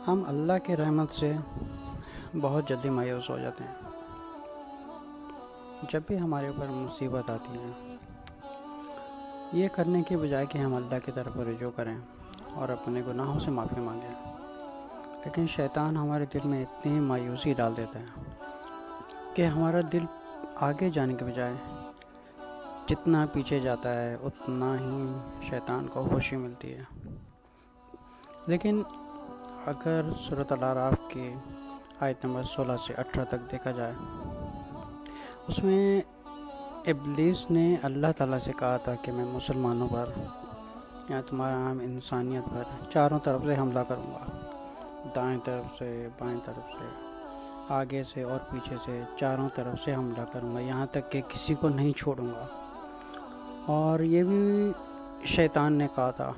ہم اللہ کی رحمت سے بہت جلدی مایوس ہو جاتے ہیں۔ جب بھی ہمارے اوپر مصیبت آتی ہے، یہ کرنے کے بجائے کہ ہم اللہ کی طرف رجوع کریں اور اپنے گناہوں سے معافی مانگیں، لیکن شیطان ہمارے دل میں اتنی مایوسی ڈال دیتا ہے کہ ہمارا دل آگے جانے کے بجائے جتنا پیچھے جاتا ہے اتنا ہی شیطان کو خوشی ملتی ہے۔ لیکن اگر سورۃ الاعراف کی آیت نمبر 16 سے 18 تک دیکھا جائے، اس میں ابلیس نے اللہ تعالیٰ سے کہا تھا کہ میں مسلمانوں پر یا تمام انسانیت پر چاروں طرف سے حملہ کروں گا، دائیں طرف سے، بائیں طرف سے، آگے سے اور پیچھے سے، چاروں طرف سے حملہ کروں گا، یہاں تک کہ کسی کو نہیں چھوڑوں گا۔ اور یہ بھی شیطان نے کہا تھا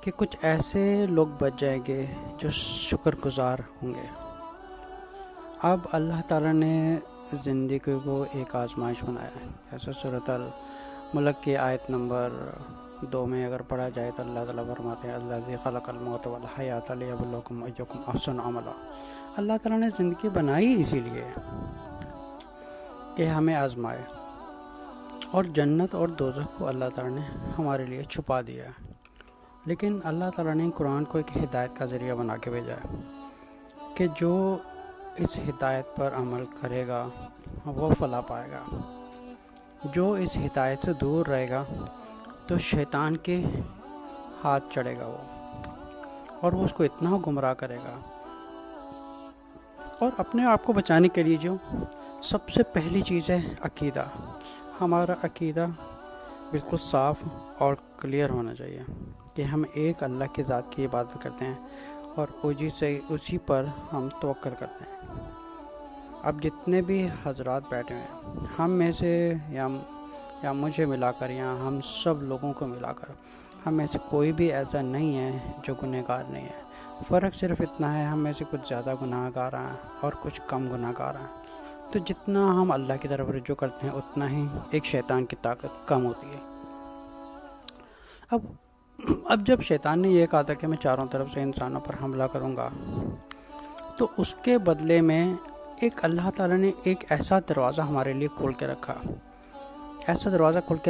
کہ کچھ ایسے لوگ بچ جائیں گے جو شکر گزار ہوں گے۔ اب اللہ تعالیٰ نے زندگی کو ایک آزمائش بنایا ہے، جیسے سورۃ الملک کی آیت نمبر 2 میں اگر پڑھا جائے تو اللہ تعالیٰ فرماتے ہیں الذی خلق الموت والحیات لیبلوکم ایکم احسن عملا۔ اللہ تعالیٰ نے زندگی بنائی اسی لیے کہ ہمیں آزمائے، اور جنت اور دوزخ کو اللہ تعالیٰ نے ہمارے لیے چھپا دیا ہے۔ لیکن اللہ تعالیٰ نے قرآن کو ایک ہدایت کا ذریعہ بنا کے بھیجا ہے کہ جو اس ہدایت پر عمل کرے گا وہ فلاح پائے گا، جو اس ہدایت سے دور رہے گا تو شیطان کے ہاتھ چڑھے گا وہ، اور وہ اس کو اتنا گمراہ کرے گا۔ اور اپنے آپ کو بچانے کے لیے جو سب سے پہلی چیز ہے عقیدہ، ہمارا عقیدہ بالکل صاف اور کلیئر ہونا چاہیے کہ ہم ایک اللہ کی ذات کی عبادت کرتے ہیں اور اسی پر ہم توکل کرتے ہیں۔ اب جتنے بھی حضرات بیٹھے ہیں، ہم میں سے یا مجھے ملا کر یا ہم سب لوگوں کو ملا کر ہم میں سے کوئی بھی ایسا نہیں ہے جو گنہگار نہیں ہے۔ فرق صرف اتنا ہے، ہم میں سے کچھ زیادہ گناہ گار ہیں اور کچھ کم گناہ گار ہیں۔ تو جتنا ہم اللہ کی طرف رجوع کرتے ہیں اتنا ہی ایک شیطان کی طاقت کم ہوتی ہے۔ اب جب شیطان نے یہ کہا تھا کہ میں چاروں طرف سے انسانوں پر حملہ کروں گا، تو اس کے بدلے میں اللہ تعالیٰ نے ایک ایسا دروازہ ہمارے لیے کھول کے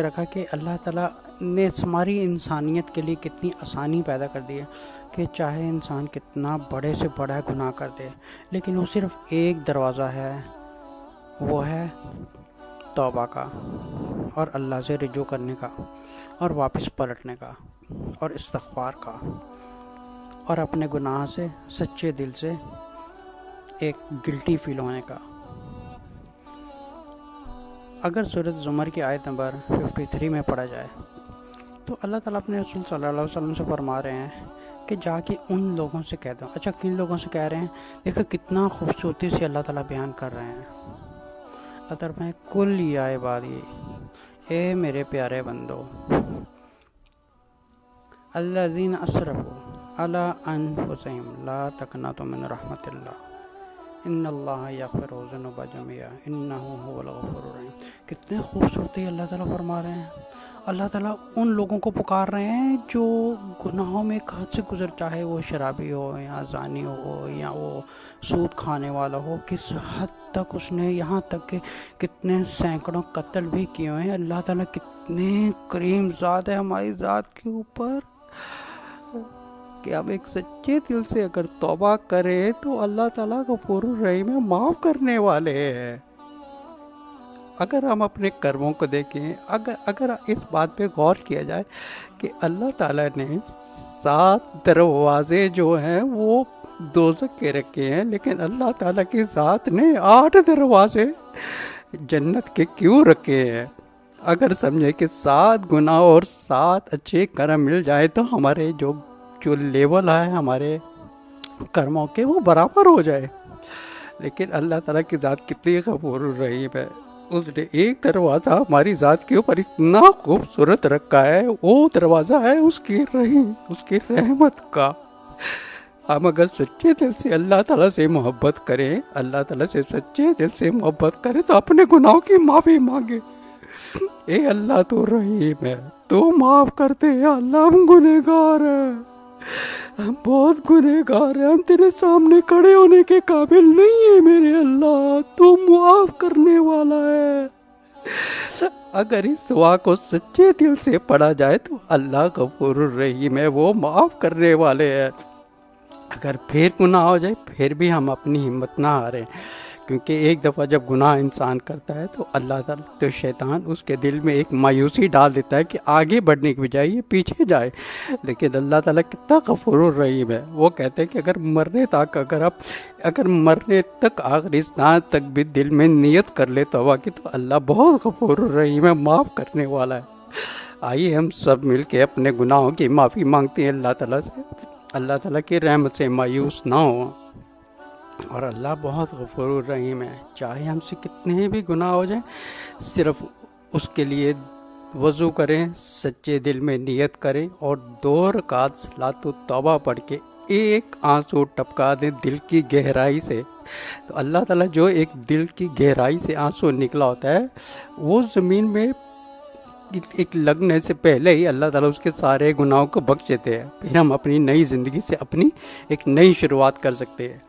رکھا کہ اللہ تعالیٰ نے ہماری انسانیت کے لیے کتنی آسانی پیدا کر دی ہے کہ چاہے انسان کتنا بڑے سے بڑا گناہ کر دے، لیکن وہ صرف ایک دروازہ ہے، وہ ہے توبہ کا اور اللہ سے رجوع کرنے کا اور واپس پلٹنے کا اور استغفار کا، اور اپنے گناہ سے سچے دل سے ایک گلٹی فیل ہونے کا۔ اگر سورۃ زمر کی آیت نمبر 53 میں پڑھا جائے تو اللہ تعالیٰ اپنے رسول صلی اللہ علیہ وسلم سے فرما رہے ہیں کہ جا کے ان لوگوں سے کہہ دو۔ اچھا، کن لوگوں سے کہہ رہے ہیں؟ دیکھو کتنا خوبصورتی سے اللہ تعالیٰ بیان کر رہے ہیں۔ اللہ تعالیٰ کل یا عبادی، اے میرے پیارے بندو، الذین اسرفوا علی انفسہم لا تقنطوا من رحمت اللہ ان اللہ یغفر الذنوب جميعا انہ هو الغفور الرحیم۔ کتنے خوبصورتی اللہ تعالیٰ فرما رہے ہیں۔ اللہ تعالیٰ ان لوگوں کو پکار رہے ہیں جو گناہوں میں ایک حد سے گزر، چاہے وہ شرابی ہو یا زانی ہو یا وہ سود کھانے والا ہو، کس حد تک اس نے، یہاں تک کہ کتنے سینکڑوں قتل بھی کیے ہوئے ہیں۔ اللہ تعالیٰ کتنے کریم ذات ہے ہماری ذات کے اوپر کہ اب ایک سچے دل سے اگر توبہ کرے تو اللہ تعالیٰ غفور الرحیم ہے، معاف کرنے والے ہیں۔ اگر ہم اپنے کرموں کو دیکھیں، اگر اس بات پہ غور کیا جائے کہ اللہ تعالیٰ نے 7 دروازے جو ہیں وہ دوزخ کے رکھے ہیں، لیکن اللہ تعالیٰ کی ذات نے 8 دروازے جنت کے کیوں رکھے ہیں؟ اگر سمجھے کہ 7 گناہ اور 7 اچھے کرم مل جائے تو ہمارے جو لیول ہے ہمارے کرموں کے وہ برابر ہو جائے، لیکن اللہ تعالیٰ کی ذات کتنی غفور الرحیم ہے۔ اس نے ایک دروازہ ہماری ذات کے اوپر اتنا خوبصورت رکھا ہے، وہ دروازہ ہے اس کی رحمت کا۔ ہم اگر سچے دل سے اللہ تعالیٰ سے محبت کریں، اللہ تعالیٰ سے سچے دل سے محبت کریں تو اپنے گناہوں کی معافی مانگے۔ اے اللہ تو رحیم ہے، تو معاف کرتے ہیں، اللہ ہم گنہگار ہیں۔ ہم بہت گنہگار ہیں، ہم تیرے سامنے کھڑے ہونے کے قابل نہیں ہیں میرے اللہ، تو معاف کرنے والا ہے۔ اگر اس دعا کو سچے دل سے پڑھا جائے تو اللہ غفور الرحیم ہے، وہ معاف کرنے والے ہیں۔ اگر پھر گناہ ہو جائے پھر بھی ہم اپنی ہمت نہ ہاریں، کیونکہ ایک دفعہ جب گناہ انسان کرتا ہے تو اللہ تعالیٰ تو شیطان اس کے دل میں ایک مایوسی ڈال دیتا ہے کہ آگے بڑھنے کی بجائے یہ پیچھے جائے، لیکن اللہ تعالیٰ کتنا غفور الرحیم ہے، وہ کہتے ہیں کہ اگر مرنے تک آخری سانس تک بھی دل میں نیت کر لے توبہ کی تو اللہ بہت غفور الرحیم ہے، معاف کرنے والا ہے۔ آئیے ہم سب مل کے اپنے گناہوں کی معافی مانگتے ہیں اللہ تعالیٰ سے، اللہ تعالیٰ کی رحمت سے مایوس نہ ہوں، اور اللہ بہت غفور الرحیم ہے۔ چاہے ہم سے کتنے بھی گناہ ہو جائیں، صرف اس کے لیے وضو کریں، سچے دل میں نیت کریں اور 2 رکعت صلاۃ التوبہ پڑھ کے ایک آنسو ٹپکا دیں دل کی گہرائی سے، تو اللہ تعالیٰ جو ایک دل کی گہرائی سے آنسو نکلا ہوتا ہے وہ زمین میں ایک لگنے سے پہلے ہی اللہ تعالیٰ اس کے سارے گناہوں کو بخش دیتے ہیں، پھر ہم اپنی نئی زندگی سے اپنی ایک نئی شروعات کر سکتے ہیں۔